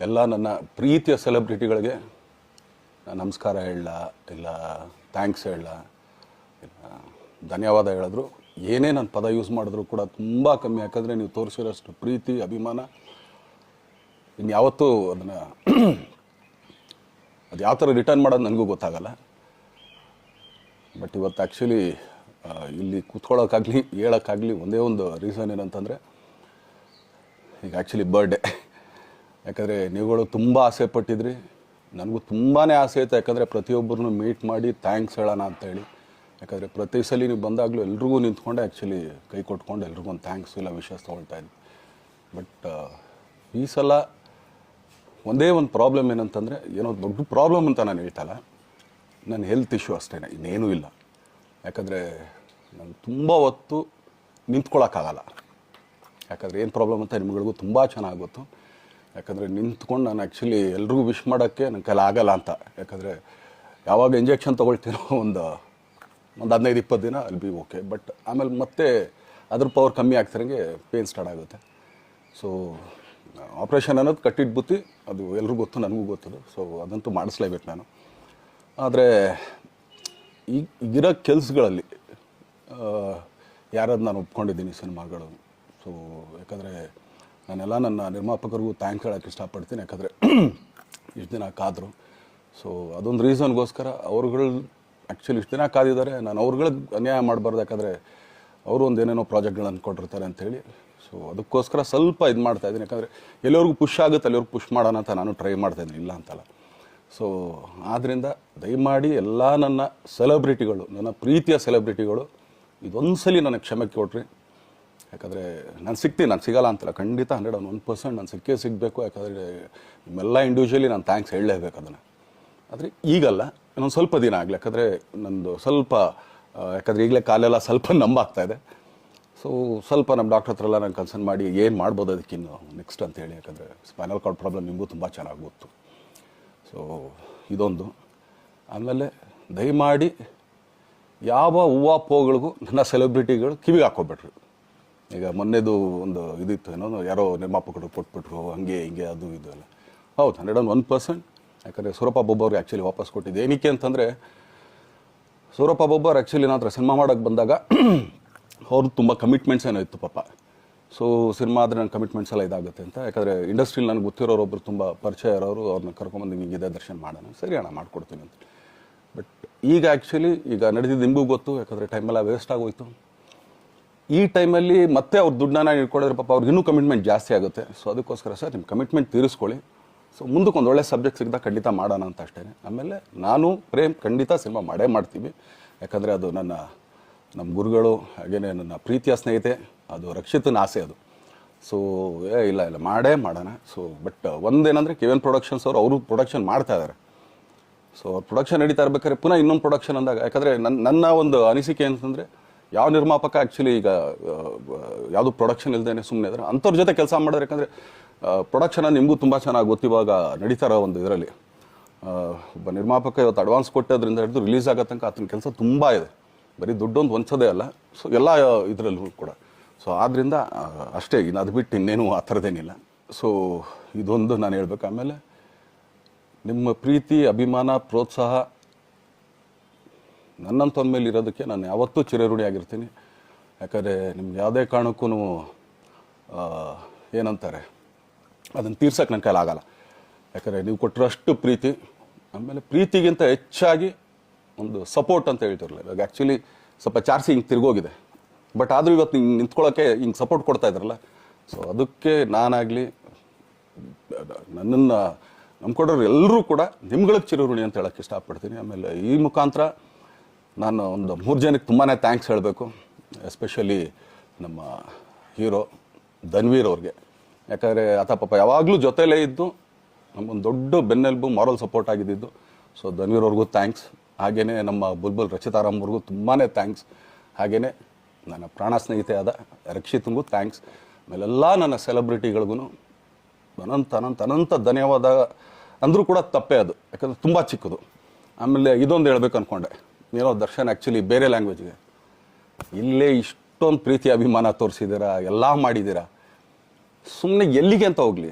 ಎಲ್ಲ ನನ್ನ ಪ್ರೀತಿಯ ಸೆಲೆಬ್ರಿಟಿಗಳಿಗೆ ನಾನು ನಮಸ್ಕಾರ ಹೇಳಲ್ಲ, ಇಲ್ಲ ಥ್ಯಾಂಕ್ಸ್ ಹೇಳಲ್ಲ, ಇಲ್ಲ ಧನ್ಯವಾದ ಹೇಳಿದ್ರು ಏನೇ ನನ್ನ ಪದ ಯೂಸ್ ಮಾಡಿದ್ರು ಕೂಡ ತುಂಬ ಕಮ್ಮಿ. ಯಾಕಂದರೆ ನೀವು ತೋರಿಸಿರೋಷ್ಟು ಪ್ರೀತಿ ಅಭಿಮಾನ ಇನ್ಯಾವತ್ತೂ ಅದನ್ನು ಅದು ಯಾವ ಥರ ರಿಟರ್ನ್ ಮಾಡೋದು ನನಗೂ ಗೊತ್ತಾಗಲ್ಲ. ಬಟ್ ಇವತ್ತು ಆ್ಯಕ್ಚುಲಿ ಇಲ್ಲಿ ಕೂತ್ಕೊಳ್ಳೋಕ್ಕಾಗಲಿ ಹೇಳೋಕ್ಕಾಗಲಿ ಒಂದೇ ಒಂದು ರೀಸನ್ ಏನಂತಂದರೆ ಈಗ ಆ್ಯಕ್ಚುಲಿ ಬರ್ಡೇ. ಯಾಕಂದರೆ ನೀವುಗಳು ತುಂಬ ಆಸೆ ಪಟ್ಟಿದ್ರಿ, ನನಗೂ ತುಂಬಾ ಆಸೆ ಇತ್ತು. ಯಾಕಂದರೆ ಪ್ರತಿಯೊಬ್ಬರನ್ನು ಮೀಟ್ ಮಾಡಿ ಥ್ಯಾಂಕ್ಸ್ ಹೇಳೋಣ ಅಂತೇಳಿ. ಯಾಕಂದರೆ ಪ್ರತಿ ಸಲ ನೀವು ಬಂದಾಗಲೂ ಎಲ್ರಿಗೂ ನಿಂತ್ಕೊಂಡೆ ಆ್ಯಕ್ಚುಲಿ ಕೈ ಕೊಟ್ಕೊಂಡು ಎಲ್ರಿಗೂ ಒಂದು ಥ್ಯಾಂಕ್ಸ್ ಇಲ್ಲ ವಿಶಸ್ ತೊಗೊಳ್ತಾಯಿದ್ವಿ. ಬಟ್ ಈ ಸಲ ಒಂದೇ ಒಂದು ಪ್ರಾಬ್ಲಮ್ ಏನಂತಂದರೆ, ಏನೋ ದೊಡ್ಡ ಪ್ರಾಬ್ಲಮ್ ಅಂತ ನಾನು ಹೇಳ್ತಲ್ಲ, ನನ್ನ ಹೆಲ್ತ್ ಇಶ್ಯೂ ಅಷ್ಟೇ, ಇನ್ನೇನೂ ಇಲ್ಲ. ಯಾಕಂದರೆ ನಾನು ತುಂಬ ಹೊತ್ತು ನಿಂತ್ಕೊಳ್ಳೋಕ್ಕಾಗಲ್ಲ. ಯಾಕಂದರೆ ಏನು ಪ್ರಾಬ್ಲಮ್ ಅಂತ ನಿಮ್ಗಳಿಗೂ ತುಂಬ ಚೆನ್ನಾಗಿ ಗೊತ್ತು. ಯಾಕಂದರೆ ನಿಂತ್ಕೊಂಡು ನಾನು ಆ್ಯಕ್ಚುಲಿ ಎಲ್ರಿಗೂ ವಿಶ್ ಮಾಡೋಕ್ಕೆ ನನ್ನ ಕೈಲಿ ಆಗಲ್ಲ ಅಂತ. ಯಾಕಂದರೆ ಯಾವಾಗ ಇಂಜೆಕ್ಷನ್ ತೊಗೊಳ್ತೀನೋ ಒಂದು 15-20 ದಿನ ಅಲ್ಲಿ ಬಿ ಓಕೆ. ಬಟ್ ಆಮೇಲೆ ಮತ್ತೆ ಅದ್ರ ಪವರ್ ಕಮ್ಮಿ ಆಗ್ತಿರಂಗೆ ಪೇನ್ ಸ್ಟಾರ್ಟ್ ಆಗುತ್ತೆ. ಸೊ ಆಪ್ರೇಷನ್ ಅನ್ನೋದು ಕಟ್ಟಿಟ್ಟು ಬುತ್ತಿ, ಅದು ಎಲ್ರಿಗೂ ಗೊತ್ತು, ನನಗೂ ಗೊತ್ತದು. ಸೊ ಅದಂತೂ ಮಾಡಿಸ್ಲೇಬೇಕು ನಾನು. ಆದರೆ ಈಗಿರೋ ಕೆಲಸಗಳಲ್ಲಿ ಯಾರಾದ್ರು ನಾನು ಒಪ್ಕೊಂಡಿದ್ದೀನಿ ಸಿನಿಮಾಗಳು. ಸೊ ಯಾಕಂದರೆ ನಾನೆಲ್ಲ ನನ್ನ ನಿರ್ಮಾಪಕರಿಗೂ ಥ್ಯಾಂಕ್ಸ್ ಹೇಳೋಕ್ಕೆ ಇಷ್ಟಪಡ್ತೀನಿ. ಯಾಕಂದರೆ ಇಷ್ಟು ದಿನ ಕಾದರು. ಸೊ ಅದೊಂದು ರೀಸನ್ಗೋಸ್ಕರ ಅವ್ರುಗಳು ಆ್ಯಕ್ಚುಲಿ ಇಷ್ಟು ದಿನ ಕಾದಿದ್ದಾರೆ. ನಾನು ಅವ್ರುಗಳಿಗೆ ಅನ್ಯಾಯ ಮಾಡಬಾರ್ದು. ಯಾಕಂದರೆ ಅವರು ಒಂದು ಏನೇನೋ ಪ್ರಾಜೆಕ್ಟ್ಗಳನ್ನು ಕೊಟ್ಟಿರ್ತಾರೆ ಅಂಥೇಳಿ. ಸೊ ಅದಕ್ಕೋಸ್ಕರ ಸ್ವಲ್ಪ ಇದು ಮಾಡ್ತಾಯಿದ್ದೀನಿ. ಯಾಕಂದರೆ ಎಲ್ಲಿವರೆಗೂ ಪುಷ್ ಆಗುತ್ತೆ ಅಲ್ಲಿವರೆಗೂ ಪುಷ್ ಮಾಡೋಣ ಅಂತ ನಾನು ಟ್ರೈ ಮಾಡ್ತಾಯಿದ್ದೀನಿ, ಇಲ್ಲ ಅಂತಲ್ಲ. ಸೊ ಆದ್ದರಿಂದ ದಯಮಾಡಿ ಎಲ್ಲ ನನ್ನ ಸೆಲೆಬ್ರಿಟಿಗಳು, ನನ್ನ ಪ್ರೀತಿಯ ಸೆಲೆಬ್ರಿಟಿಗಳು ಇದೊಂದು ಸಲ ನನಗೆ ಕ್ಷಮೆ ಕೊಡ್ರಿ. ಯಾಕಂದರೆ ನಾನು ಸಿಗ್ತೀನಿ, ನಾನು ಸಿಗಲ್ಲ ಅಂತಲ್ಲ, ಖಂಡಿತ 101% ನಾನು ಸಿಕ್ಕೇ ಸಿಗಬೇಕು. ಯಾಕಂದರೆ ನಿಮ್ಮೆಲ್ಲ ಇಂಡಿವಿಜುವಲಿ ನಾನು ಥ್ಯಾಂಕ್ಸ್ ಹೇಳಲೇಬೇಕು ಅದನ್ನು. ಆದರೆ ಈಗಲ್ಲ, ಇನ್ನೊಂದು ಸ್ವಲ್ಪ ದಿನ ಆಗಲಿ. ಯಾಕಂದರೆ ನಂದು ಸ್ವಲ್ಪ ಯಾಕಂದರೆ ಈಗಲೇ ಕಾಲೆಲ್ಲ ಸ್ವಲ್ಪ ನಂಬಾಗ್ತಾಯಿದೆ. ಸೊ ಸ್ವಲ್ಪ ನಮ್ಮ ಡಾಕ್ಟರ್ ಹತ್ರ ಎಲ್ಲ ನಾನು ಕನ್ಸರ್ನ್ ಮಾಡಿ ಏನು ಮಾಡ್ಬೋದು ಅದಕ್ಕಿನ್ನು ನೆಕ್ಸ್ಟ್ ಅಂತೇಳಿ. ಯಾಕಂದರೆ ಸ್ಪೈನಲ್ ಕಾರ್ಡ್ ಪ್ರಾಬ್ಲಮ್ ನಿಮಗೂ ತುಂಬ ಚೆನ್ನಾಗಿ ಗೊತ್ತು. ಸೊ ಇದೊಂದು. ಆಮೇಲೆ ದಯಮಾಡಿ ಯಾವ ಹೂವು ನನ್ನ ಸೆಲೆಬ್ರಿಟಿಗಳು ಕಿವಿಗೆ ಹಾಕ್ಕೊಬಿಟ್ರು. ಈಗ ಮೊನ್ನೆದು ಒಂದು ಇದಿತ್ತು, ಏನೋ ಯಾರೋ ನಿರ್ಮಾಪಕರು ಕೊಟ್ಬಿಟ್ರು, ಹಂಗೆ ಹಿಂಗೆ ಅದು ಇದು ಎಲ್ಲ. ಹೌದು, 101%. ಯಾಕಂದರೆ ಸೂರಪ್ಪ ಬೊಬ್ಬ ಅವ್ರಿಗೆ ಆ್ಯಕ್ಚುಲಿ ವಾಪಸ್ ಕೊಟ್ಟಿದ್ದು. ಏನಕ್ಕೆ ಅಂತಂದರೆ, ಸೂರಪ್ಪ ಬೊಬ್ಬ ಅವ್ರು ಆ್ಯಕ್ಚುಲಿ ನನ್ನ ಹತ್ರ ಸಿನಿಮಾ ಮಾಡೋಕ್ಕೆ ಬಂದಾಗ ಅವ್ರದ್ದು ತುಂಬ ಕಮಿಟ್ಮೆಂಟ್ಸ್ ಏನೋ ಇತ್ತು ಪಾಪ. ಸೊ ಸಿನಿಮಾ ಆದರೆ ನನ್ನ ಕಮಿಟ್ಮೆಂಟ್ಸ್ ಎಲ್ಲ ಇದಾಗುತ್ತೆ ಅಂತ. ಯಾಕಂದರೆ ಇಂಡಸ್ಟ್ರಿಲಿ ನನಗೆ ಗೊತ್ತಿರೋರೊಬ್ಬರು ತುಂಬ ಪರಿಚಯ ಇರೋರು, ಅವ್ರನ್ನ ಕರ್ಕೊಂಬಂದು ಹಿಂಗಿದೆ ದರ್ಶನ ಮಾಡೋಣ, ಸರಿ ಅಣ್ಣ ಮಾಡ್ಕೊಡ್ತೀನಿ ಅಂತ. ಬಟ್ ಈಗ ಆ್ಯಕ್ಚುಲಿ ಈಗ ನಡೆದಿದ್ದು ನಿಮಗೂ ಗೊತ್ತು. ಯಾಕಂದರೆ ಟೈಮೆಲ್ಲ ವೇಸ್ಟ್ ಆಗೋಯ್ತು. ಈ ಟೈಮಲ್ಲಿ ಮತ್ತೆ ಅವ್ರ ದುಡ್ಡನ್ನ ಇಟ್ಕೊಡಿದ್ರೆ ಪಾಪ ಅವ್ರಿಗೆ ಇನ್ನೂ ಕಮಿಟ್ಮೆಂಟ್ ಜಾಸ್ತಿ ಆಗುತ್ತೆ. ಸೊ ಅದಕ್ಕೋಸ್ಕರ ಸರ್ ನಿಮ್ಮ ಕಮಿಟ್ಮೆಂಟ್ ತೀರಿಸ್ಕೊಳ್ಳಿ. ಸೊ ಮುಂದಕ್ಕೆ ಒಂದು ಒಳ್ಳೆ ಸಬ್ಜೆಕ್ಟ್ ಸಿಗ್ದಾಗ ಖಂಡಿತ ಮಾಡೋಣ ಅಂತ ಅಷ್ಟೇ. ಆಮೇಲೆ ನಾನು ಪ್ರೇಮ್ ಖಂಡಿತ ಸಿನಿಮಾ ಮಾಡೇ ಮಾಡ್ತೀವಿ. ಯಾಕಂದರೆ ಅದು ನಮ್ಮ ಗುರುಗಳು, ಹಾಗೆಯೇ ನನ್ನ ಪ್ರೀತಿಯ ಸ್ನೇಹಿತೆ, ಅದು ರಕ್ಷಿತನ ಆಸೆ ಅದು. ಸೊ ಇಲ್ಲ ಮಾಡೇ ಮಾಡೋಣ. ಸೊ ಬಟ್ ಒಂದೇನಂದರೆ KVN ಪ್ರೊಡಕ್ಷನ್ಸ್ ಅವರು ಪ್ರೊಡಕ್ಷನ್ ಮಾಡ್ತಾ ಇದ್ದಾರೆ. ಸೊ ಅವ್ರು ಪ್ರೊಡಕ್ಷನ್ ನಡೀತಾ ಇರ್ಬೇಕಾದ್ರೆ ಪುನಃ ಇನ್ನೊಂದು ಪ್ರೊಡಕ್ಷನ್ ಅಂದಾಗ, ಯಾಕಂದರೆ ನನ್ನ ಒಂದು ಅನಿಸಿಕೆ ಅಂತಂದರೆ, ಯಾವ ನಿರ್ಮಾಪಕ ಆ್ಯಕ್ಚುಲಿ ಈಗ ಯಾವುದು ಪ್ರೊಡಕ್ಷನ್ ಇಲ್ಲದೇ ಸುಮ್ಮನೆ ಇದ್ದಾರೆ ಅಂಥವ್ರ ಜೊತೆ ಕೆಲಸ ಮಾಡೋರು. ಯಾಕಂದರೆ ಪ್ರೊಡಕ್ಷನ್ ನಿಮಗೂ ತುಂಬ ಚೆನ್ನಾಗಿ ಗೊತ್ತಿವಾಗ ನಡೀತಾ ಇರೋ ಒಂದು ಇದರಲ್ಲಿ ಒಬ್ಬ ನಿರ್ಮಾಪಕ ಇವತ್ತು ಅಡ್ವಾನ್ಸ್ ಕೊಟ್ಟೋದ್ರಿಂದ ಹಿಡಿದು ರಿಲೀಸ್ ಆಗೋ ತನಕ ಆತನ ಕೆಲಸ ತುಂಬ ಇದೆ. ಬರೀ ದುಡ್ಡೊಂದು ಹೊಂಚೋದೇ ಅಲ್ಲ, ಸೊ ಎಲ್ಲ ಇದರಲ್ಲೂ ಕೂಡ. ಸೊ ಆದ್ದರಿಂದ ಅಷ್ಟೇ, ಇನ್ನು ಅದು ಬಿಟ್ಟು ಇನ್ನೇನು ಆ ಥರದ್ದೇನಿಲ್ಲ. ಸೊ ಇದೊಂದು ನಾನು ಹೇಳ್ಬೇಕು. ಆಮೇಲೆ ನಿಮ್ಮ ಪ್ರೀತಿ, ಅಭಿಮಾನ, ಪ್ರೋತ್ಸಾಹ ನನ್ನಂಥವ್ರ ಮೇಲೆ ಇರೋದಕ್ಕೆ ನಾನು ಯಾವತ್ತೂ ಚಿರಋಣಿಯಾಗಿರ್ತೀನಿ. ಯಾಕಂದರೆ ನಿಮ್ಗೆ ಯಾವುದೇ ಕಾರಣಕ್ಕೂ ಏನಂತಾರೆ ಅದನ್ನು ತೀರ್ಸೋಕ್ಕೆ ನನ್ನ ಕೈಲಾಗಲ್ಲ. ಯಾಕಂದರೆ ನೀವು ಕೊಟ್ಟರಷ್ಟು ಪ್ರೀತಿ, ಆಮೇಲೆ ಪ್ರೀತಿಗಿಂತ ಹೆಚ್ಚಾಗಿ ಒಂದು ಸಪೋರ್ಟ್ ಅಂತ ಹೇಳ್ತಿರಲಿಲ್ಲ. ಇವಾಗ ಆ್ಯಕ್ಚುಲಿ ಸ್ವಲ್ಪ ಚಾರ್ಸಿ ಹಿಂಗೆ ತಿರ್ಗೋಗಿದೆ. ಬಟ್ ಆದರೂ ಇವತ್ತು ಹಿಂಗೆ ನಿಂತ್ಕೊಳ್ಳೋಕ್ಕೆ ಹಿಂಗೆ ಸಪೋರ್ಟ್ ಕೊಡ್ತಾ ಇದ್ರಲ್ಲ. ಸೊ ಅದಕ್ಕೆ ನಾನಾಗಲಿ ನನ್ನನ್ನು ನಂಬ್ಕೊಡೋರು ಎಲ್ಲರೂ ಕೂಡ ನಿಮ್ಗಳಿಗೆ ಚಿರಋಣಿ ಅಂತ ಹೇಳೋಕ್ಕೆ ಇಷ್ಟಪಡ್ತೀನಿ. ಆಮೇಲೆ ಈ ಮುಖಾಂತರ ನಾನು ಒಂದು 3 ಜನಕ್ಕೆ ತುಂಬಾ ಥ್ಯಾಂಕ್ಸ್ ಹೇಳಬೇಕು. ಎಸ್ಪೆಷಲಿ ನಮ್ಮ ಹೀರೋ ಧನ್ವೀರ್ ಅವ್ರಿಗೆ. ಯಾಕಂದರೆ ಆತ ಪಾಪ ಯಾವಾಗಲೂ ಜೊತೆಲೇ ಇದ್ದು ನಮಗೊಂದು ದೊಡ್ಡ ಬೆನ್ನೆಲುಬು, ಮಾರಲ್ ಸಪೋರ್ಟ್ ಆಗಿದ್ದು. ಸೊ ಧನ್ವೀರ್ ಅವ್ರಿಗೂ ಥ್ಯಾಂಕ್ಸ್. ಹಾಗೆಯೇ ನಮ್ಮ ಬುಲ್ಬುಲ್ ರಚಿತಾರಾಮ್ ಅವ್ರಿಗೂ ತುಂಬಾ ಥ್ಯಾಂಕ್ಸ್. ಹಾಗೆಯೇ ನನ್ನ ಪ್ರಾಣ ಸ್ನೇಹಿತೆ ಆದ ರಕ್ಷಿತಂಗೂ ಥ್ಯಾಂಕ್ಸ್. ಆಮೇಲೆಲ್ಲ ನನ್ನ ಸೆಲೆಬ್ರಿಟಿಗಳಿಗೂ ಅನಂತ ಧನ್ಯವಾದ ಅಂದರೂ ಕೂಡ ತಪ್ಪೇ ಅದು. ಯಾಕಂದರೆ ತುಂಬ ಚಿಕ್ಕದು. ಆಮೇಲೆ ಇದೊಂದು ಹೇಳ್ಬೇಕು ಅಂದ್ಕೊಂಡೆ, ಏನೋ ದರ್ಶನ್ ಆ್ಯಕ್ಚುಲಿ ಬೇರೆ ಲ್ಯಾಂಗ್ವೇಜ್ಗೆ ಇಲ್ಲೇ ಇಷ್ಟೊಂದು ಪ್ರೀತಿ ಅಭಿಮಾನ ತೋರಿಸಿದ್ದೀರಾ, ಎಲ್ಲ ಮಾಡಿದ್ದೀರಾ, ಸುಮ್ಮನೆ ಎಲ್ಲಿಗೆ ಅಂತ ಹೋಗಲಿ.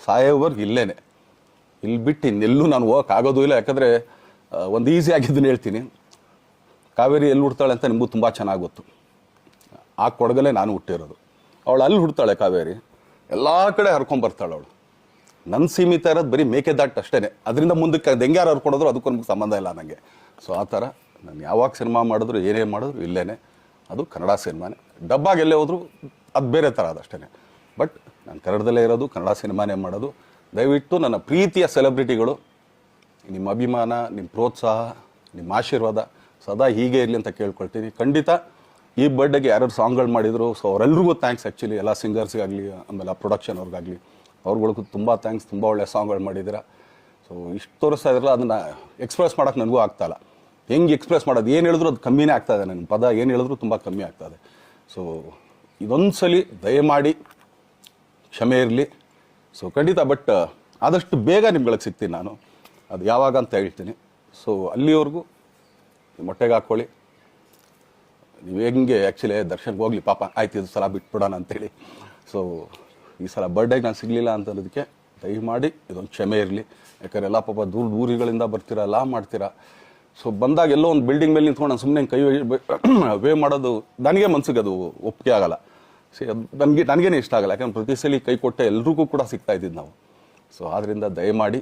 ಸಾಯೋವರೆಗೆ ಇಲ್ಲೇನೆ, ಇಲ್ಲಿ ಬಿಟ್ಟು ಇನ್ನೆಲ್ಲೂ ನಾನು ಹೋಗೋಕ್ಕಾಗೋದು ಇಲ್ಲ. ಯಾಕಂದರೆ ಒಂದು ಈಸಿ ಆಗಿದ್ದನ್ನು ಹೇಳ್ತೀನಿ, ಕಾವೇರಿ ಎಲ್ಲಿ ಹುಡ್ತಾಳೆ ಅಂತ ನಿಮಗೂ ತುಂಬ ಚೆನ್ನಾಗಿ ಗೊತ್ತು. ಆ ಕೊಡಗಲ್ಲೇ ನಾನು ಹುಟ್ಟಿರೋದು. ಅವಳು ಅಲ್ಲಿ ಹುಡ್ತಾಳೆ ಕಾವೇರಿ, ಎಲ್ಲ ಕಡೆ ಹರ್ಕೊಂಬರ್ತಾಳೆ ಅವಳು. ನನ್ನ ಸೀಮಿತ ಇರೋದು ಬರೀ ಮೇಕೆದಾಟು ಅಷ್ಟೇ, ಅದರಿಂದ ಮುಂದಕ್ಕೆ ಅದು ಹೆಂಗ್ಯಾರು ಹರ್ಕೊಡೋದ್ರು ಅದಕ್ಕೂ ನಮ್ಗೆ ಸಂಬಂಧ ಇಲ್ಲ ನನಗೆ. ಸೊ ಆ ಥರ ನಾನು ಯಾವಾಗ ಸಿನಿಮಾ ಮಾಡಿದ್ರು ಏನೇ ಮಾಡಿದ್ರು ಇಲ್ಲೇ, ಅದು ಕನ್ನಡ ಸಿನಿಮಾನೇ. ಡಬ್ಬಾಗಿ ಎಲ್ಲೇ ಹೋದ್ರು ಅದು ಬೇರೆ ಥರ ಅದಷ್ಟೇ. ಬಟ್ ನಾನು ಕನ್ನಡದಲ್ಲೇ ಇರೋದು, ಕನ್ನಡ ಸಿನಿಮಾನೇ ಮಾಡೋದು. ದಯವಿಟ್ಟು ನನ್ನ ಪ್ರೀತಿಯ ಸೆಲೆಬ್ರಿಟಿಗಳು, ನಿಮ್ಮ ಅಭಿಮಾನ, ನಿಮ್ಮ ಪ್ರೋತ್ಸಾಹ, ನಿಮ್ಮ ಆಶೀರ್ವಾದ ಸದಾ ಹೀಗೆ ಇರಲಿ ಅಂತ ಕೇಳ್ಕೊಳ್ತೀನಿ. ಖಂಡಿತ ಈ ಬರ್ಡೇಗೆ ಯಾರ್ಯಾರು ಸಾಂಗ್ಗಳು ಮಾಡಿದರು, ಸೊ ಅವರೆಲ್ರಿಗೂ ಥ್ಯಾಂಕ್ಸ್. ಆ್ಯಕ್ಚುಲಿ ಎಲ್ಲ ಸಿಂಗರ್ಸ್ಗಾಗಲಿ, ಆಮೇಲೆ ಪ್ರೊಡಕ್ಷನ್ ಅವ್ರಿಗಾಗಲಿ, ಅವ್ರುಗಳಿಗೂ ತುಂಬ ಥ್ಯಾಂಕ್ಸ್. ತುಂಬ ಒಳ್ಳೆಯ ಸಾಂಗ್ಗಳು ಮಾಡಿದ್ದೀರ. ಸೊ ಇಷ್ಟು ತೋರಿಸ್ತಾ ಇದ್ರಲ್ಲ, ಅದನ್ನು ಎಕ್ಸ್ಪ್ರೆಸ್ ಮಾಡೋಕ್ಕೆ ನನಗೂ ಆಗ್ತಾಯಿಲ್ಲ. ಹೆಂಗೆ ಎಕ್ಸ್ಪ್ರೆಸ್ ಮಾಡೋದು, ಏನು ಹೇಳಿದ್ರು ಅದು ಕಮ್ಮಿನೇ ಆಗ್ತಾಯಿದೆ. ನನ್ನ ಪದ ಏನು ಹೇಳಿದ್ರು ತುಂಬ ಕಮ್ಮಿ ಆಗ್ತಾಯಿದೆ. ಸೊ ಇದೊಂದು ಸಲ ದಯಮಾಡಿ ಕ್ಷಮೆ ಇರಲಿ. ಸೊ ಖಂಡಿತ, ಬಟ್ ಆದಷ್ಟು ಬೇಗ ನಿಮ್ಗಳಿಗೆ ಸಿಗ್ತೀನಿ ನಾನು, ಅದು ಯಾವಾಗ ಅಂತ ಹೇಳ್ತೀನಿ. ಸೊ ಅಲ್ಲಿವರೆಗೂ ಮೊಟ್ಟೆಗೆ ಹಾಕ್ಕೊಳ್ಳಿ. ನೀವು ಹೆಂಗೆ ಆ್ಯಕ್ಚುಲಿ ದರ್ಶನ್ಗೆ ಹೋಗಲಿ ಪಾಪ, ಆಯ್ತು ಇದು ಸಲ ಬಿಟ್ಬಿಡೋಣ ಅಂತೇಳಿ. ಸೊ ಈ ಸಲ ಬರ್ಡೇಗೆ ನಾನು ಸಿಗಲಿಲ್ಲ ಅಂತನ್ನೋದಕ್ಕೆ ದಯಮಾಡಿ ಇದೊಂದು ಕ್ಷಮೆ ಇರಲಿ. ಯಾಕಂದರೆ ಎಲ್ಲ ಪಾಪ ದೂರಗಳಿಂದ ಬರ್ತೀರಾ, ಎಲ್ಲ ಮಾಡ್ತೀರಾ. ಸೊ ಬಂದಾಗ ಎಲ್ಲೋ ಒಂದು ಬಿಲ್ಡಿಂಗ್ ಮೇಲೆ ನಿಂತ್ಕೊಂಡು ನಾನು ಸುಮ್ಮನೆ ಕೈ ವೇ ಮಾಡೋದು ನನಗೆ ಮನ್ಸಿಗೆ ಅದು ಒಪ್ಪಿಗೆ ಆಗಲ್ಲ. ಸಿ ಅದು ನನಗೇನೆ ಇಷ್ಟ ಆಗಲ್ಲ. ಯಾಕಂದ್ರೆ ಪ್ರತಿ ಸಲ ಕೈ ಕೊಟ್ಟೆ ಎಲ್ರಿಗೂ ಕೂಡ ಸಿಗ್ತಾ ಇದ್ದಿದ್ದು ನಾವು. ಸೊ ಆದ್ದರಿಂದ ದಯಮಾಡಿ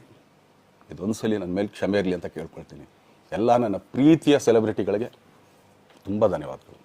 ಇದೊಂದು ಸಲ ನನ್ನ ಮೇಲೆ ಕ್ಷಮೆ ಇರಲಿ ಅಂತ ಕೇಳ್ಕೊಳ್ತೀನಿ. ಎಲ್ಲ ನನ್ನ ಪ್ರೀತಿಯ ಸೆಲೆಬ್ರಿಟಿಗಳಿಗೆ ತುಂಬ ಧನ್ಯವಾದಗಳು.